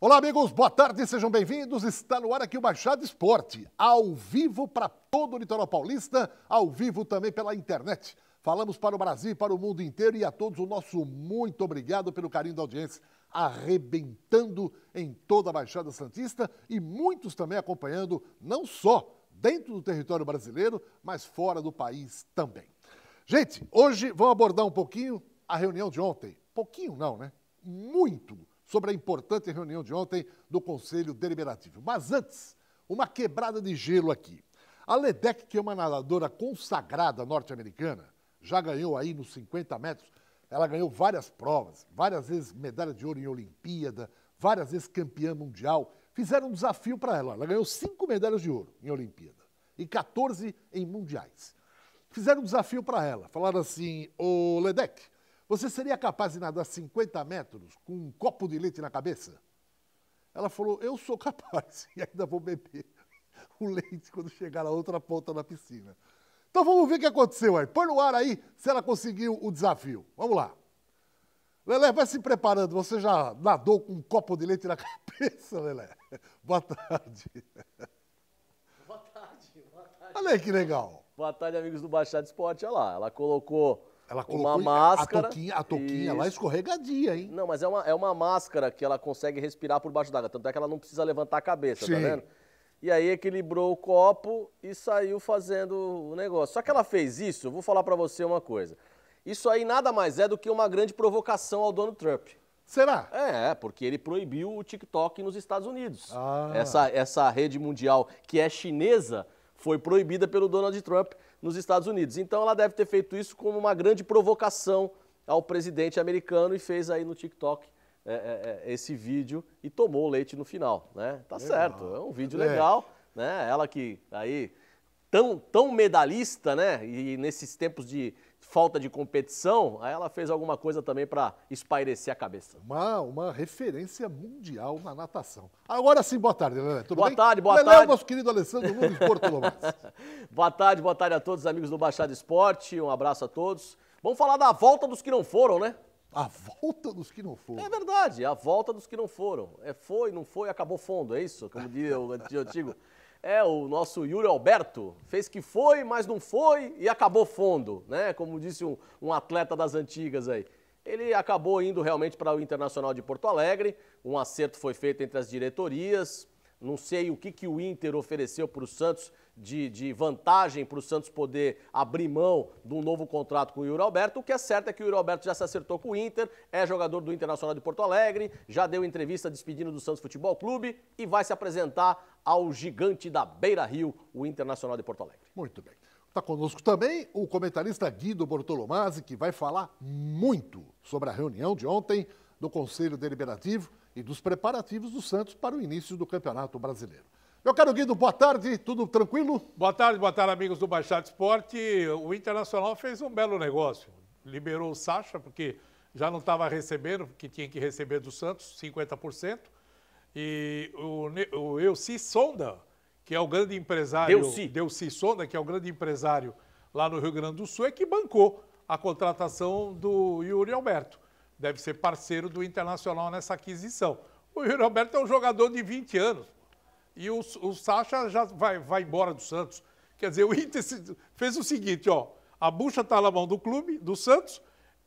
Olá, amigos, boa tarde, sejam bem-vindos. Está no ar aqui o Baixada Esporte, ao vivo para todo o litoral paulista, ao vivo também pela internet. Falamos para o Brasil e para o mundo inteiro e a todos o nosso muito obrigado pelo carinho da audiência, arrebentando em toda a Baixada Santista e muitos também acompanhando, não só dentro do território brasileiro, mas fora do país também. Gente, hoje vamos abordar um pouquinho a reunião de ontem. Pouquinho não, né? Muito sobre a importante reunião de ontem do Conselho Deliberativo. Mas antes, uma quebrada de gelo aqui. A Ledeck, que é uma nadadora consagrada norte-americana, já ganhou aí nos 50 metros, ela ganhou várias provas, várias vezes medalha de ouro em Olimpíada, várias vezes campeã mundial. Fizeram um desafio para ela. Ela ganhou 5 medalhas de ouro em Olimpíada e 14 em mundiais. Fizeram um desafio para ela. Falaram assim, ô Ledeck, você seria capaz de nadar 50 metros com um copo de leite na cabeça? Ela falou, eu sou capaz e ainda vou beber o leite quando chegar na outra ponta da piscina. Então vamos ver o que aconteceu aí. Põe no ar aí se ela conseguiu o desafio. Vamos lá. Lelé, vai se preparando. Você já nadou com um copo de leite na cabeça, Lelé? Boa tarde. Boa tarde, boa tarde. Olha aí que legal. Boa tarde, amigos do Baixada Esporte. Olha lá, ela colocou uma colocou máscara. a toquinha lá escorregadia, hein? Não, mas é uma máscara que ela consegue respirar por baixo d'água. Tanto é que ela não precisa levantar a cabeça, Sim. tá vendo? E aí equilibrou o copo e saiu fazendo o negócio. Só que ela fez isso, eu vou falar pra você uma coisa. Isso aí nada mais é do que uma grande provocação ao Donald Trump. Será? Porque ele proibiu o TikTok nos Estados Unidos. Ah. Essa rede mundial que é chinesa foi proibida pelo Donald Trump nos Estados Unidos. Então ela deve ter feito isso como uma grande provocação ao presidente americano e fez aí no TikTok esse vídeo e tomou o leite no final, né? Tá Legal. Certo, é um vídeo legal, né? Ela que aí tão medalhista, né? E nesses tempos de falta de competição, aí ela fez alguma coisa também para espairecer a cabeça. Uma referência mundial na natação. Agora sim, boa tarde, Lelé. Tudo bem? Boa tarde. Lelé, o nosso querido Alessandro Nunes Portolomás. Boa tarde a todos os amigos do Baixada Esporte. Um abraço a todos. Vamos falar da volta dos que não foram, né? A volta dos que não foram. É verdade, a volta dos que não foram. Foi, não foi, acabou fundo, é isso? Como diria o antigo. O nosso Yuri Alberto fez que foi, mas não foi e acabou fundo, né? Como disse um atleta das antigas aí. Ele acabou indo realmente para o Internacional de Porto Alegre, um acerto foi feito entre as diretorias, não sei o que o Inter ofereceu para o Santos de vantagem para o Santos poder abrir mão de um novo contrato com o Yuri Alberto. O que é certo é que o Yuri Alberto já se acertou com o Inter, é jogador do Internacional de Porto Alegre, já deu entrevista despedindo do Santos Futebol Clube e vai se apresentar ao gigante da Beira-Rio, o Internacional de Porto Alegre. Muito bem. Está conosco também o comentarista Guido Bortolomazzi, que vai falar muito sobre a reunião de ontem do Conselho Deliberativo e dos preparativos do Santos para o início do Campeonato Brasileiro. Meu caro Guido, boa tarde, tudo tranquilo? Boa tarde, amigos do Baixada Esporte. O Internacional fez um belo negócio. Liberou o Sacha, porque já não estava recebendo, porque tinha que receber do Santos 50%. E o Elci Sonda, que é o grande empresário... Delci Sonda, que é o grande empresário lá no Rio Grande do Sul, é que bancou a contratação do Yuri Alberto. Deve ser parceiro do Internacional nessa aquisição. O Yuri Alberto é um jogador de 20 anos. E o Sacha já vai embora do Santos. Quer dizer, o Inter fez o seguinte, a bucha está na mão do clube, do Santos,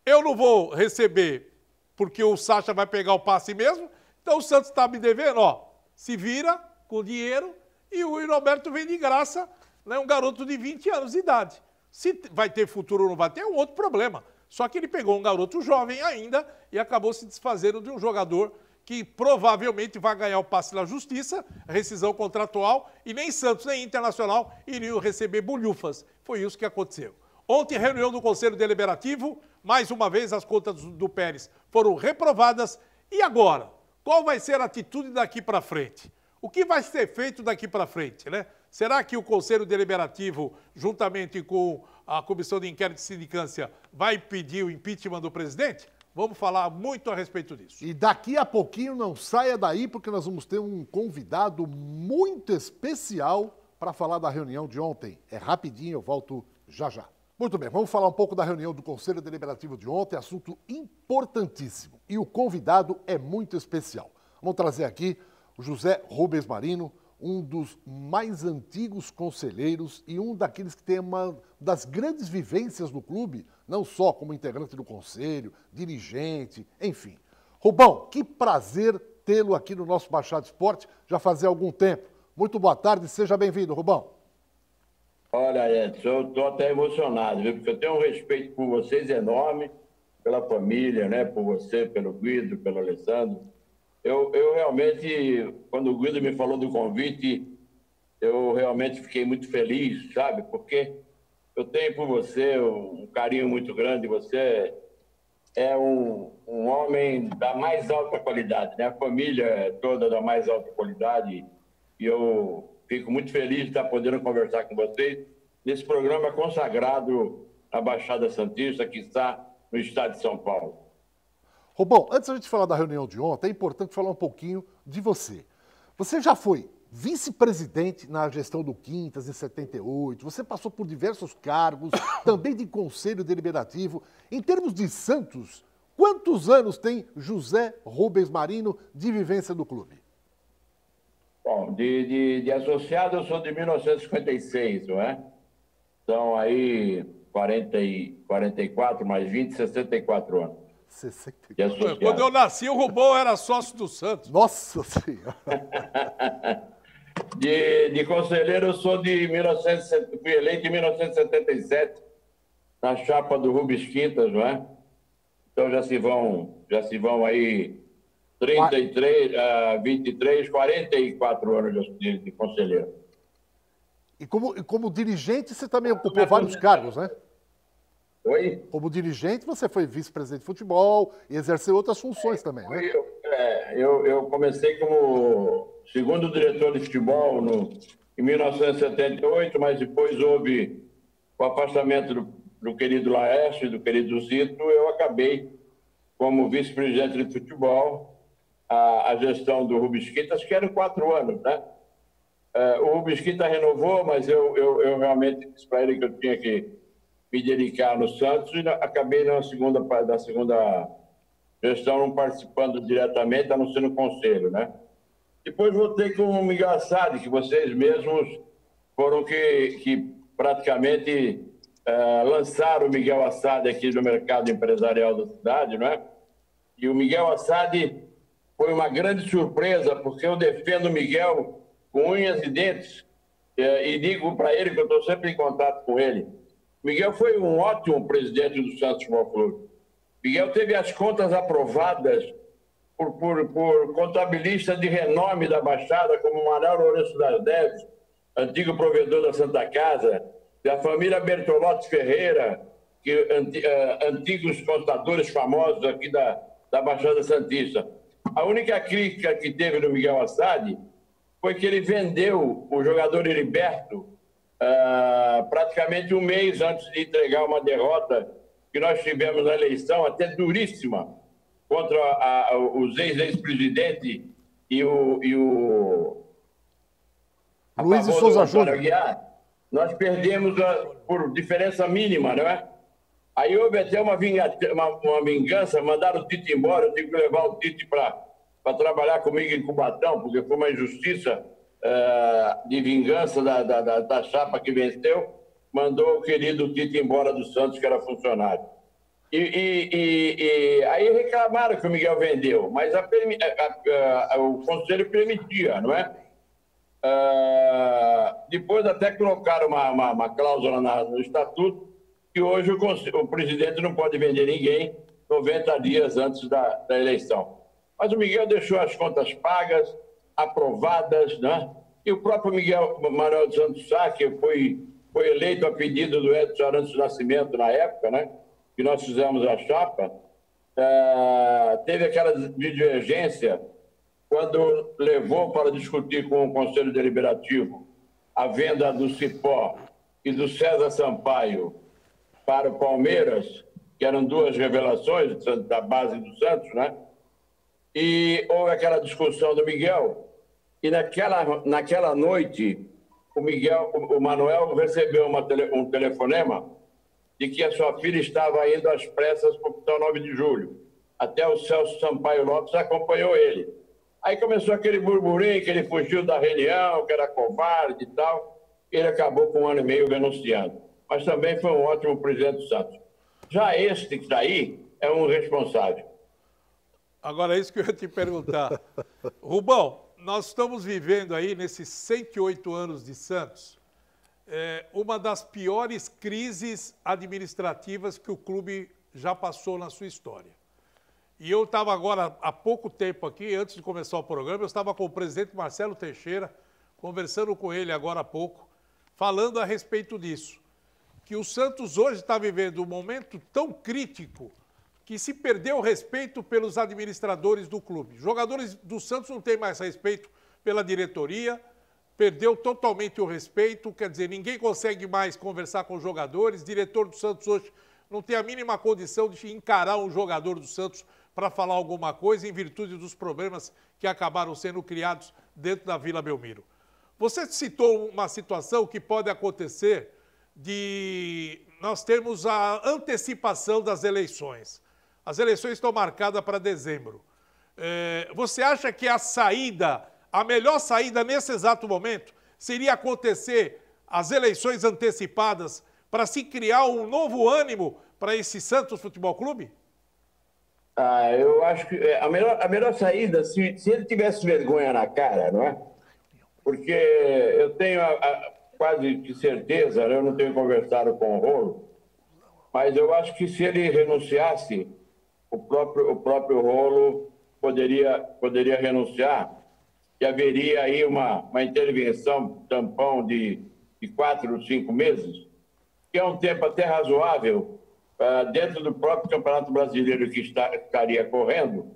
eu não vou receber porque o Sacha vai pegar o passe mesmo, então o Santos está me devendo, se vira com dinheiro e o Yuri Alberto vem de graça, né, um garoto de 20 anos de idade. Se vai ter futuro ou não vai ter, é um outro problema. Só que ele pegou um garoto jovem ainda e acabou se desfazendo de um jogador que provavelmente vai ganhar o passe na justiça, rescisão contratual, e nem Santos nem Internacional iriam receber bolhufas. Foi isso que aconteceu. Ontem, reunião do Conselho Deliberativo, mais uma vez as contas do Pérez foram reprovadas. E agora? Qual vai ser a atitude daqui para frente? O que vai ser feito daqui para frente, né? Será que o Conselho Deliberativo, juntamente com a Comissão de Inquérito e Sindicância, vai pedir o impeachment do presidente? Vamos falar muito a respeito disso. E daqui a pouquinho não saia daí, porque nós vamos ter um convidado muito especial para falar da reunião de ontem. É rapidinho, eu volto já já. Muito bem, vamos falar um pouco da reunião do Conselho Deliberativo de ontem, assunto importantíssimo. E o convidado é muito especial. Vamos trazer aqui o José Rubens Marino, um dos mais antigos conselheiros e um daqueles que tem uma das grandes vivências no clube, não só como integrante do conselho, dirigente, enfim. Rubão, que prazer tê-lo aqui no nosso Baixada Esporte, já fazia algum tempo. Muito boa tarde, seja bem-vindo, Rubão. Olha, Edson, eu estou até emocionado, viu? Porque eu tenho um respeito por vocês enorme, pela família, né? Por você, pelo Guido, pelo Alessandro. Eu realmente, quando o Guido me falou do convite, eu realmente fiquei muito feliz, sabe? Porque eu tenho por você um carinho muito grande. Você é um homem da mais alta qualidade, né? A família é toda da mais alta qualidade. E eu fico muito feliz de estar podendo conversar com vocês nesse programa consagrado à Baixada Santista, que está no estado de São Paulo. Rubão, antes da gente falar da reunião de ontem, é importante falar um pouquinho de você. Você já foi vice-presidente na gestão do Quintas, em 78, você passou por diversos cargos, também de conselho deliberativo. Em termos de Santos, quantos anos tem José Rubens Marino de vivência do clube? Bom, de associado eu sou de 1956, não é? Então aí 44 mais 20, 64 anos. 64. Quando eu nasci, o Rubão era sócio do Santos. Nossa Senhora! De conselheiro eu sou de 1970, fui eleito em 1977, na chapa do Rubens Quintas, não é? Então já se vão aí 33, 23, 44 anos de conselheiro. E como dirigente, você também ocupou vários cargos, né? Oi? Como dirigente, você foi vice-presidente de futebol e exerceu outras funções também, né? Eu comecei como segundo diretor de futebol em 1978, mas depois houve o afastamento do querido Laércio e do querido Zito. Eu acabei como vice-presidente de futebol, a gestão do Rubens Quintas, que eram 4 anos, né? O Rubens Quintas renovou, mas eu realmente disse para ele que eu tinha que me dedicar no Santos e acabei da segunda gestão não participando diretamente, a não ser no conselho, né? Depois voltei com o Miguel Assad, que vocês mesmos foram que praticamente lançaram o Miguel Assad aqui no mercado empresarial da cidade, não é? E o Miguel Assad foi uma grande surpresa, porque eu defendo o Miguel com unhas e dentes e digo para ele que eu estou sempre em contato com ele. Miguel foi um ótimo presidente do Santos Futebol Clube. Miguel teve as contas aprovadas por contabilistas de renome da Baixada, como Manuel Lourenço das Neves, antigo provedor da Santa Casa, da família Bertolotti Ferreira, antigos contadores famosos aqui da Baixada Santista. A única crítica que teve no Miguel Assad foi que ele vendeu o jogador Heriberto praticamente um mês antes de entregar uma derrota que nós tivemos na eleição, até duríssima, contra os ex-presidente e o Luiz de Souza Júnior. Nós perdemos por diferença mínima, não é? Aí houve até uma vingança, mandaram o Tite embora, eu tive que levar o Tite para trabalhar comigo em Cubatão, porque foi uma injustiça de vingança da chapa que venceu, mandou o querido Tite embora do Santos, que era funcionário. E aí reclamaram que o Miguel vendeu, mas o conselho permitia, não é? Depois até colocaram uma cláusula no estatuto que hoje o presidente não pode vender ninguém 90 dias antes da eleição. Mas o Miguel deixou as contas pagas, aprovadas, né? E o próprio Miguel Manuel de Santos Sá, que foi eleito a pedido do Edson Arantes do Nascimento na época, né? Que nós fizemos a chapa, teve aquela divergência quando levou para discutir com o Conselho Deliberativo a venda do Cipó e do César Sampaio para o Palmeiras, que eram 2 revelações da base do Santos, né? E houve aquela discussão do Miguel, e naquela noite o Manuel recebeu um telefonema de que a sua filha estava indo às pressas para o hospital 9 de julho. Até o Celso Sampaio Lopes acompanhou ele. Aí começou aquele burburinho que ele fugiu da reunião, que era covarde e tal. Ele acabou com 1 ano e meio renunciando. Mas também foi um ótimo presidente do Santos. Já este que está aí é um responsável. Agora, é isso que eu ia te perguntar. Rubão, nós estamos vivendo aí, nesses 108 anos de Santos, uma das piores crises administrativas que o clube já passou na sua história. E eu estava agora, há pouco tempo aqui, antes de começar o programa, eu estava com o presidente Marcelo Teixeira, conversando com ele agora há pouco, falando a respeito disso. Que o Santos hoje está vivendo um momento tão crítico que se perdeu o respeito pelos administradores do clube. Jogadores do Santos não têm mais respeito pela diretoria, perdeu totalmente o respeito, quer dizer, ninguém consegue mais conversar com os jogadores, diretor do Santos hoje não tem a mínima condição de encarar um jogador do Santos para falar alguma coisa em virtude dos problemas que acabaram sendo criados dentro da Vila Belmiro. Você citou uma situação que pode acontecer de nós termos a antecipação das eleições. As eleições estão marcadas para dezembro. Você acha que a melhor saída nesse exato momento seria acontecer as eleições antecipadas para se criar um novo ânimo para esse Santos Futebol Clube? Eu acho que a melhor saída, se ele tivesse vergonha na cara, não é? Porque eu tenho quase de certeza, eu não tenho conversado com o Rolo, mas eu acho que se ele renunciasse, o próprio Rolo poderia renunciar e haveria aí uma intervenção, tampão de 4 ou 5 meses, que é um tempo até razoável, dentro do próprio Campeonato Brasileiro que estaria correndo,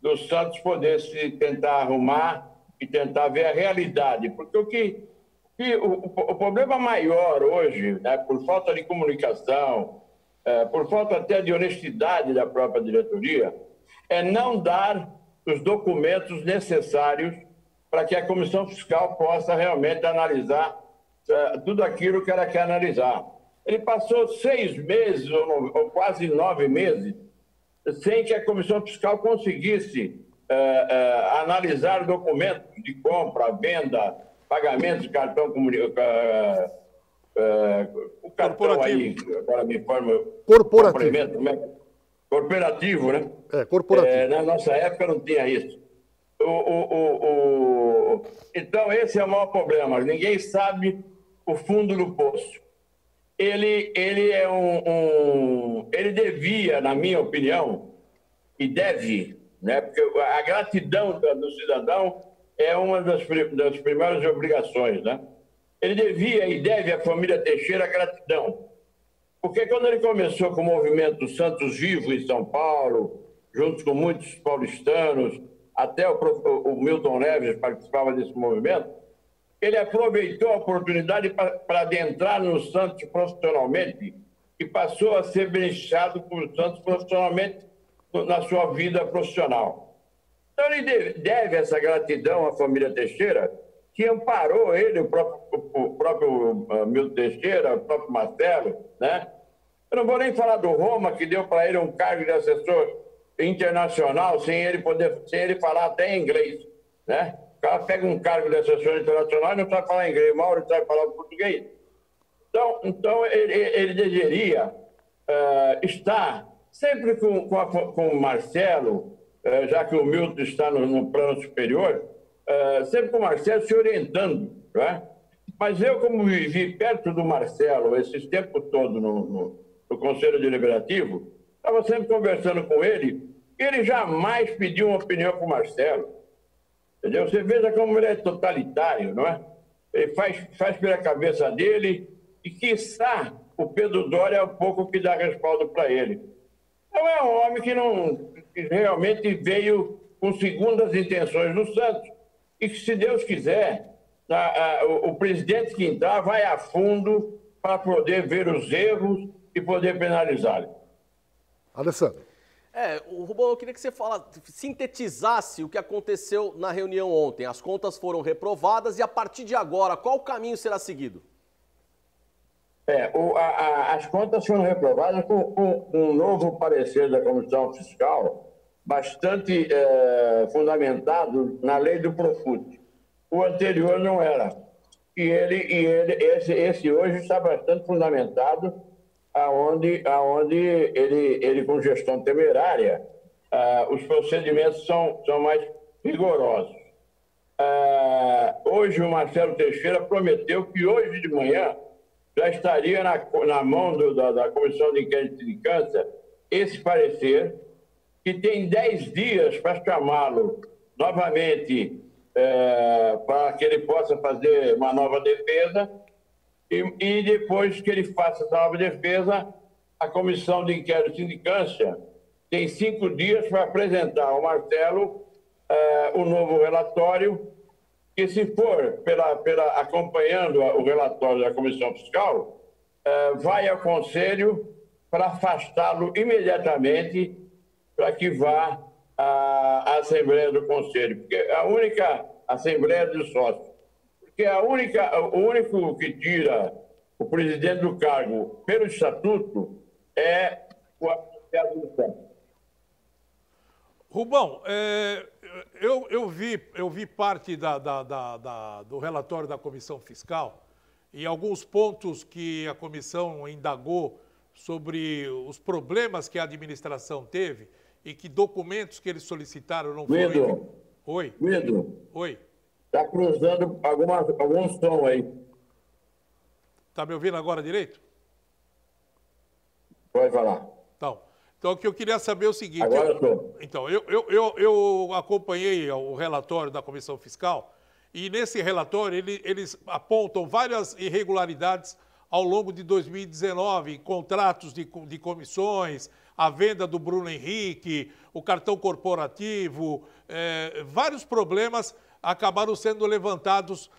do Santos poder se tentar arrumar e tentar ver a realidade. Porque o problema maior hoje, né, por falta de comunicação, por falta até de honestidade da própria diretoria, é não dar os documentos necessários para que a Comissão Fiscal possa realmente analisar tudo aquilo que ela quer analisar. Ele passou 6 meses, ou quase 9 meses, sem que a Comissão Fiscal conseguisse analisar documentos de compra, venda, pagamento de cartão o cartão aí, agora me informa... Corporativo. Corporativo, né? Corporativo. Na nossa época não tinha isso. Então, esse é o maior problema. Ninguém sabe o fundo do poço. Ele devia, na minha opinião, e deve, né? Porque a gratidão do cidadão é uma das primeiras obrigações, né? Ele devia e deve à família Teixeira gratidão. Porque quando ele começou com o movimento Santos Vivo em São Paulo, junto com muitos paulistanos, até o Milton Neves participava desse movimento, ele aproveitou a oportunidade para adentrar no Santos profissionalmente e passou a ser beneficiado por Santos profissionalmente na sua vida profissional. Então ele deve essa gratidão à família Teixeira, que amparou ele, o próprio Milton Teixeira, o próprio Marcelo, né? Eu não vou nem falar do Roma, que deu para ele um cargo de assessor internacional sem ele falar até inglês, né? O cara pega um cargo de assessor internacional e não sabe falar inglês, Mauro sabe falar português. Então ele deveria estar sempre com o Marcelo, já que o Milton está no plano superior, sempre com o Marcelo se orientando, não é? Mas eu, como vivi perto do Marcelo esses tempos todos no Conselho Deliberativo, estava sempre conversando com ele, e ele jamais pediu uma opinião para o Marcelo. Entendeu? Você veja como ele é totalitário, não é? Ele faz pela cabeça dele, e quiçá o Pedro Doria é um pouco que dá respaldo para ele. Então é um homem que realmente veio com segundas intenções no Santos, e que, se Deus quiser, o presidente que entrar vai a fundo para poder ver os erros e poder penalizá-lo. Alessandro. Rubão, eu queria que você sintetizasse o que aconteceu na reunião ontem. As contas foram reprovadas e, a partir de agora, qual o caminho será seguido? As contas foram reprovadas com um novo parecer da Comissão Fiscal, bastante fundamentado na lei do Profut. O anterior não era. Esse hoje está bastante fundamentado, aonde ele com gestão temerária, os procedimentos são mais rigorosos. Hoje o Marcelo Teixeira prometeu que hoje de manhã já estaria na mão da Comissão de Inquérito de Câncer esse parecer, que tem 10 dias para chamá-lo novamente para que ele possa fazer uma nova defesa e depois que ele faça essa nova defesa, a Comissão de Inquérito de Câncer tem 5 dias para apresentar ao Marcelo o novo relatório, que se for acompanhando o relatório da Comissão Fiscal, vai ao Conselho para afastá-lo imediatamente para que vá à Assembleia do Conselho, porque a única Assembleia dos Sócios, porque o único que tira o presidente do cargo pelo Estatuto é o associado do Estado. Rubão, eu vi parte do relatório da Comissão Fiscal e alguns pontos que a comissão indagou sobre os problemas que a administração teve e que documentos que eles solicitaram não foram... Guido. Oi. Guido. Oi. Está cruzando algum som aí. Está me ouvindo agora direito? Pode falar. Então, o que eu queria saber é o seguinte... Agora eu estou. Então, eu acompanhei o relatório da Comissão Fiscal e nesse relatório eles apontam várias irregularidades ao longo de 2019, contratos de comissões, a venda do Bruno Henrique, o cartão corporativo, vários problemas acabaram sendo levantados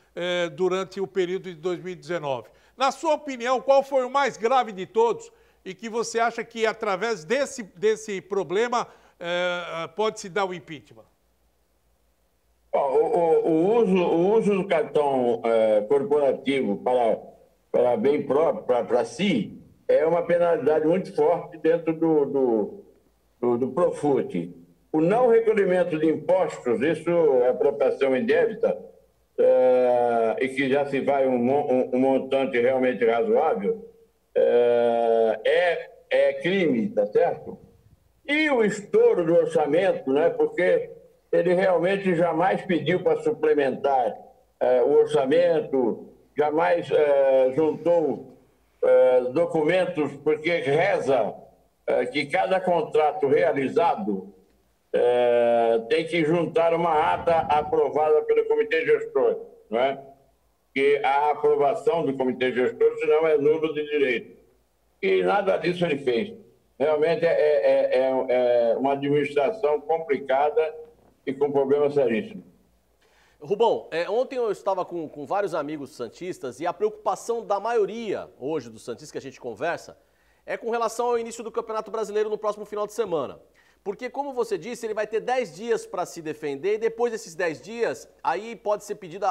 durante o período de 2019. Na sua opinião, qual foi o mais grave de todos e que você acha que, através desse problema, pode-se dar o impeachment? O uso do cartão corporativo para bem próprio, para si, é uma penalidade muito forte dentro do Profut. O não recolhimento de impostos, isso é apropriação indébita, e que já se vai um montante realmente razoável, é crime, tá certo? E o estouro do orçamento, né, porque ele realmente jamais pediu para suplementar o orçamento, jamais juntou documentos, porque reza que cada contrato realizado tem que juntar uma ata aprovada pelo Comitê Gestor, não é? Que a aprovação do Comitê Gestor, senão é nulo de direito. E nada disso ele fez. Realmente é uma administração complicada e com problemas seríssimos. Rubão, ontem eu estava com vários amigos santistas e a preocupação da maioria hoje dos santistas que a gente conversa é com relação ao início do Campeonato Brasileiro no próximo final de semana. Porque, como você disse, ele vai ter 10 dias para se defender e depois desses 10 dias, aí pode ser pedido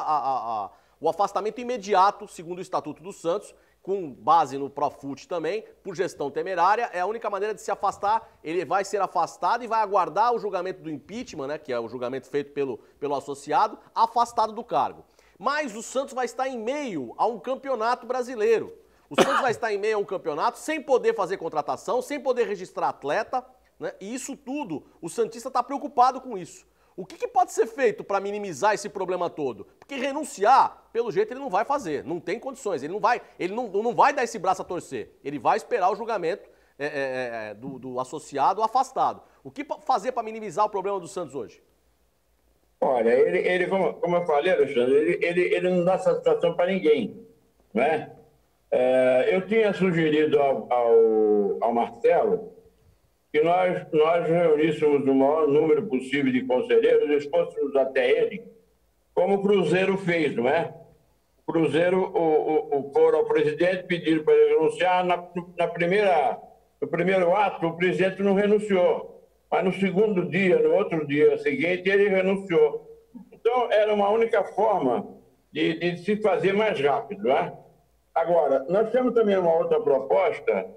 o afastamento imediato, segundo o Estatuto do Santos, com base no Profut também, por gestão temerária. É a única maneira de se afastar. Ele vai ser afastado e vai aguardar o julgamento do impeachment, né, que é o julgamento feito pelo associado, afastado do cargo. Mas o Santos vai estar em meio a um campeonato brasileiro. O Santos vai estar em meio a um campeonato sem poder fazer contratação, sem poder registrar atleta, né? E isso tudo, o santista está preocupado com isso. O que pode ser feito para minimizar esse problema todo? Porque renunciar, pelo jeito, ele não vai fazer, não tem condições, ele não vai dar esse braço a torcer, ele vai esperar o julgamento do associado afastado. O que fazer para minimizar o problema do Santos hoje? Olha, ele como eu falei, Alexandre, ele não dá satisfação para ninguém, né? Eu tinha sugerido ao Marcelo que nós reuníssemos o maior número possível de conselheiros e expôssemos até ele, como o Cruzeiro fez, não é? O Cruzeiro foram ao presidente, pediram para ele renunciar. No primeiro ato, o presidente não renunciou, mas no segundo dia, no outro dia seguinte, ele renunciou. Então, era uma única forma de se fazer mais rápido, não é? Agora, nós temos também uma outra proposta,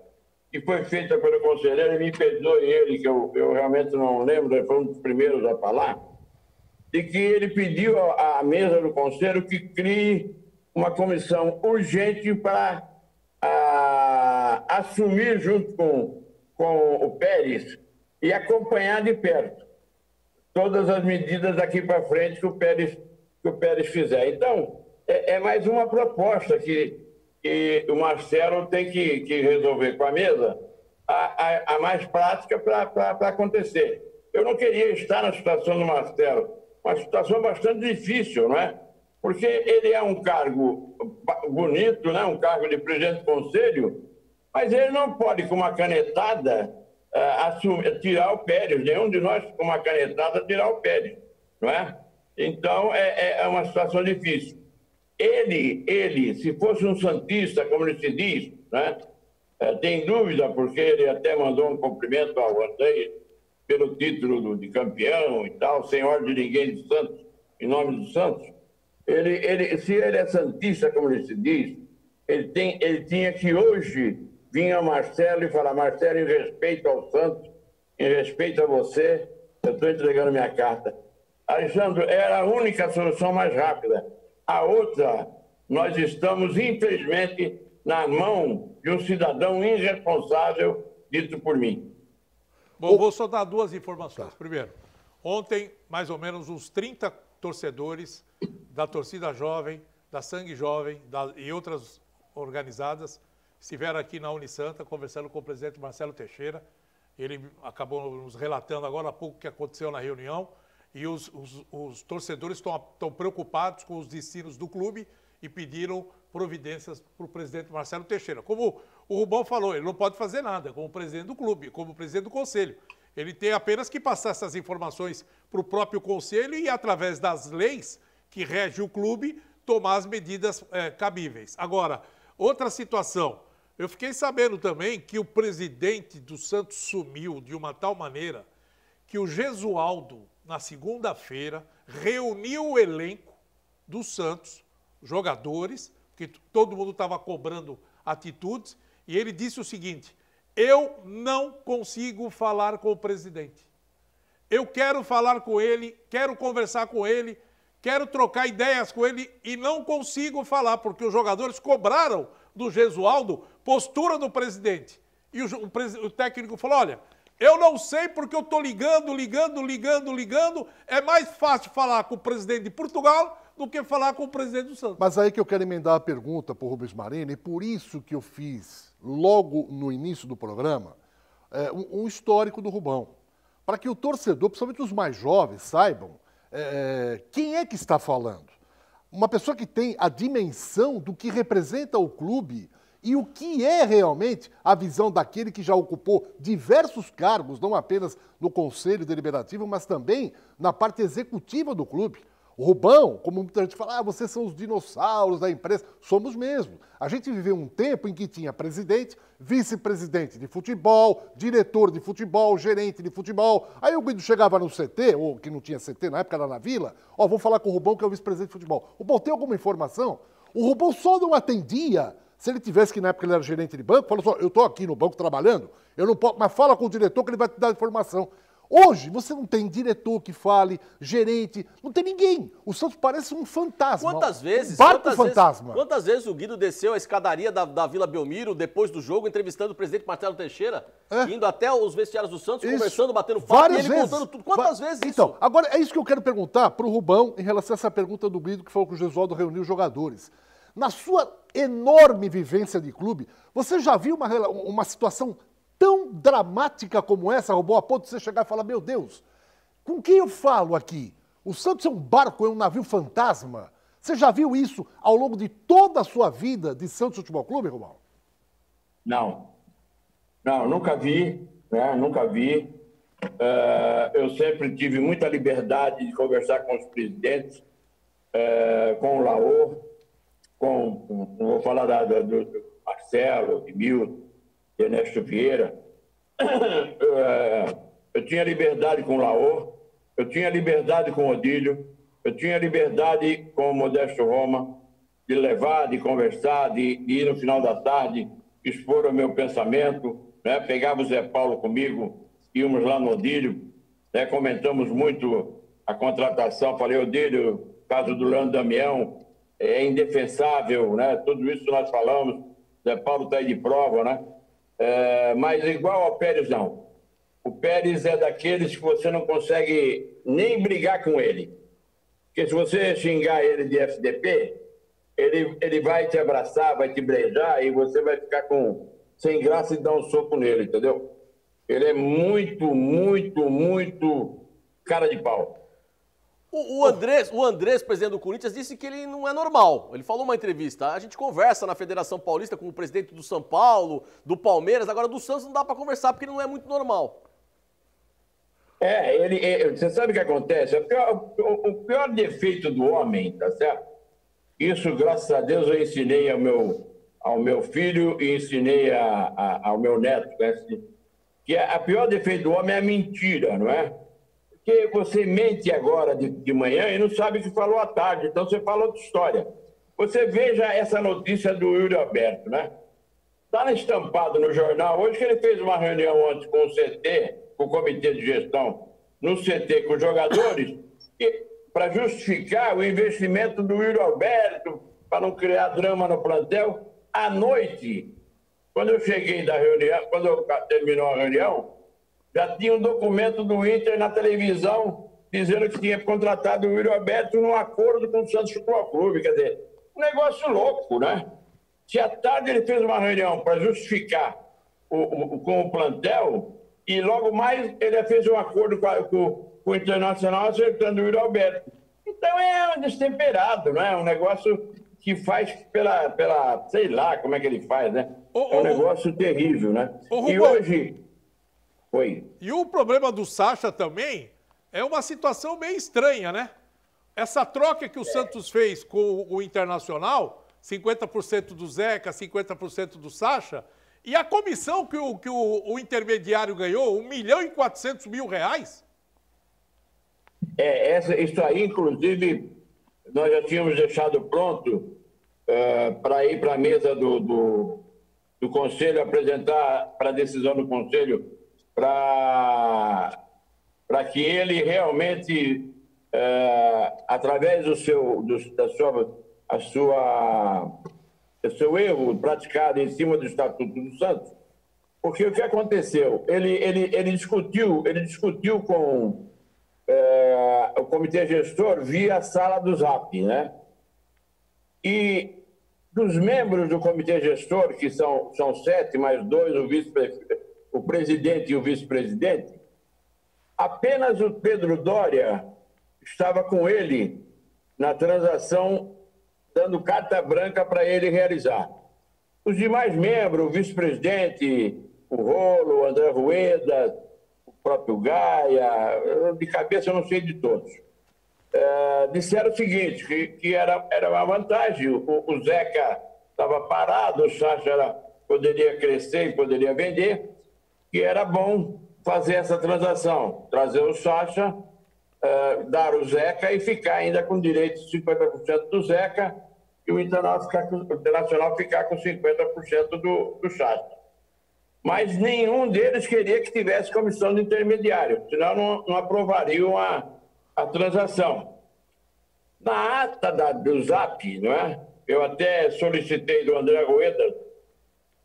que foi feita pelo conselheiro, e me perdoe ele, que eu realmente não lembro, ele foi um dos primeiros a falar, de que ele pediu à mesa do conselho que crie uma comissão urgente para assumir junto com o Pérez e acompanhar de perto todas as medidas daqui para frente que o Pérez fizer. Então, é mais uma proposta que o Marcelo tem que resolver com a mesa, a mais prática para acontecer. Eu não queria estar na situação do Marcelo, uma situação bastante difícil, não é? Porque ele é um cargo bonito, né? Um cargo de presidente do conselho, mas ele não pode, com uma canetada, tirar o Pérez. Nenhum de nós, com uma canetada, tirar o Pérez, não é? Então, é uma situação difícil. Ele, se fosse um santista, como ele se diz, né? Tem dúvida, porque ele até mandou um cumprimento ao André pelo título de campeão e tal, sem ordem de ninguém de Santos, em nome do Santos. Se ele é santista, como ele se diz, ele tinha que hoje vir a Marcelo e falar: Marcelo, em respeito ao Santos, em respeito a você, eu estou entregando minha carta. Alexandre, era a única solução mais rápida. A outra, nós estamos, infelizmente, na mão de um cidadão irresponsável, dito por mim. Bom, vou só dar duas informações. Primeiro, ontem, mais ou menos, uns 30 torcedores da torcida jovem, da Sangue Jovem e outras organizadas estiveram aqui na Unisanta conversando com o presidente Marcelo Teixeira. Ele acabou nos relatando agora há pouco o que aconteceu na reunião. E os torcedores estão preocupados com os destinos do clube e pediram providências para o presidente Marcelo Teixeira. Como o Rubão falou, ele não pode fazer nada como presidente do clube, como presidente do conselho. Ele tem apenas que passar essas informações para o próprio conselho e, através das leis que regem o clube, tomar as medidas cabíveis. Agora, outra situação. Eu fiquei sabendo também que o presidente do Santos sumiu de uma tal maneira que o Gesualdo, na segunda-feira, reuniu o elenco do Santos, jogadores, que todo mundo estava cobrando atitudes, e ele disse o seguinte: eu não consigo falar com o presidente. Eu quero falar com ele, quero conversar com ele, quero trocar ideias com ele e não consigo falar, porque os jogadores cobraram do Gesualdo postura do presidente. E o técnico falou: olha, eu não sei porque eu estou ligando. É mais fácil falar com o presidente de Portugal do que falar com o presidente do Santos. Mas aí que eu quero emendar a pergunta para o Rubens Marini, e por isso que eu fiz, logo no início do programa, um histórico do Rubão. Para que o torcedor, principalmente os mais jovens, saibam quem é que está falando. Uma pessoa que tem a dimensão do que representa o clube e o que é realmente a visão daquele que já ocupou diversos cargos, não apenas no Conselho Deliberativo, mas também na parte executiva do clube. O Rubão, como muita gente fala, vocês são os dinossauros da imprensa. Somos mesmo. A gente viveu um tempo em que tinha presidente, vice-presidente de futebol, diretor de futebol, gerente de futebol. Aí o Guido chegava no CT, ou que não tinha CT na época, era na Vila, vou falar com o Rubão, que é o vice-presidente de futebol. O Rubão tem alguma informação? O Rubão só não atendia se ele tivesse, que na época ele era gerente de banco, falou só: eu estou aqui no banco trabalhando, eu não posso, mas fala com o diretor que ele vai te dar informação. Hoje, você não tem diretor que fale, gerente, não tem ninguém. O Santos parece um fantasma. Quantas vezes? Quantas vezes o Guido desceu a escadaria da Vila Belmiro, depois do jogo, entrevistando o presidente Marcelo Teixeira, indo até os vestiários do Santos, conversando, batendo papo, e ele contando tudo. Quantas vezes isso? Então, agora é isso que eu quero perguntar para o Rubão em relação a essa pergunta do Guido, que falou que o Gesualdo reuniu os jogadores. Na sua enorme vivência de clube, você já viu uma situação tão dramática como essa, Rubão, a ponto de você chegar e falar: meu Deus, com quem eu falo aqui? O Santos é um barco, é um navio fantasma? Você já viu isso ao longo de toda a sua vida de Santos Futebol Clube, Rubão? Não, nunca vi, né? Nunca vi. Eu sempre tive muita liberdade de conversar com os presidentes, com o Laor, vou falar do Marcelo, de Milton, de Ernesto Vieira. Eu tinha liberdade com o Laor, eu tinha liberdade com o Odílio, eu tinha liberdade com o Modesto Roma, de levar, de conversar, de ir no final da tarde, expor o meu pensamento, né? Pegava o Zé Paulo comigo, íamos lá no Odílio, né? Comentamos muito a contratação. Falei, Odílio, caso do Leandro Damião, é indefensável, né? Tudo isso nós falamos. Zé Paulo está aí de prova, né? Mas igual ao Pérez, não. O Pérez é daqueles que você não consegue nem brigar com ele. Porque se você xingar ele de FDP, ele vai te abraçar, vai te beijar e você vai ficar sem graça e dar um soco nele, entendeu? Ele é muito, muito, muito cara de pau. O Andrés, presidente do Corinthians, disse que ele não é normal. Ele falou numa entrevista, a gente conversa na Federação Paulista com o presidente do São Paulo, do Palmeiras, agora do Santos não dá para conversar porque ele não é muito normal. Você sabe o que acontece? O pior defeito do homem, tá certo? Isso, graças a Deus, eu ensinei ao meu filho e ensinei ao meu neto, né? Que a pior defeito do homem é a mentira, não é? Porque você mente agora de manhã e não sabe o que falou à tarde, então você fala outra história. Você veja essa notícia do Yuri Alberto, né? Está estampado no jornal hoje que ele fez uma reunião ontem com o CT, com o Comitê de Gestão, no CT com os jogadores, para justificar o investimento do Yuri Alberto, para não criar drama no plantel. À noite, quando eu cheguei da reunião, quando terminou a reunião, já tinha um documento do Inter na televisão dizendo que tinha contratado o Yuri Alberto num acordo com o Santos Futebol Clube. Quer dizer, um negócio louco, né? Se à tarde ele fez uma reunião para justificar com o plantel, e logo mais ele fez um acordo com o Internacional acertando o Yuri Alberto. Então é um destemperado, não é? Um negócio que faz pela sei lá como é que ele faz, né? É um negócio terrível, né? E hoje... Oi. E o problema do Sacha também é uma situação meio estranha, né? Essa troca que o Santos fez com o Internacional, 50% do Zeca, 50% do Sacha, e a comissão que o intermediário ganhou, R$1.400.000? Isso aí, inclusive, nós já tínhamos deixado pronto para ir para a mesa do Conselho, apresentar para a decisão do Conselho, para que ele realmente, através do seu erro praticado em cima do Estatuto do Santos, porque o que aconteceu? Ele discutiu com o Comitê Gestor via sala do Zap, né? E dos membros do Comitê Gestor, que são 7, mais 2, o presidente e o vice-presidente, apenas o Pedro Doria estava com ele na transação, dando carta branca para ele realizar. Os demais membros, o vice-presidente, o Rolo, o André Rueda, o próprio Gaia, de cabeça eu não sei de todos, disseram o seguinte, que era uma vantagem. O Zeca estava parado, o Sacha poderia crescer e poderia vender, que era bom fazer essa transação, trazer o Sacha, dar o Zeca e ficar ainda com direito de 50% do Zeca e o Internacional ficar com 50% do Sacha. Mas nenhum deles queria que tivesse comissão de intermediário, senão não aprovariam a transação. Na ata do Zap, não é? Eu até solicitei do André Rueda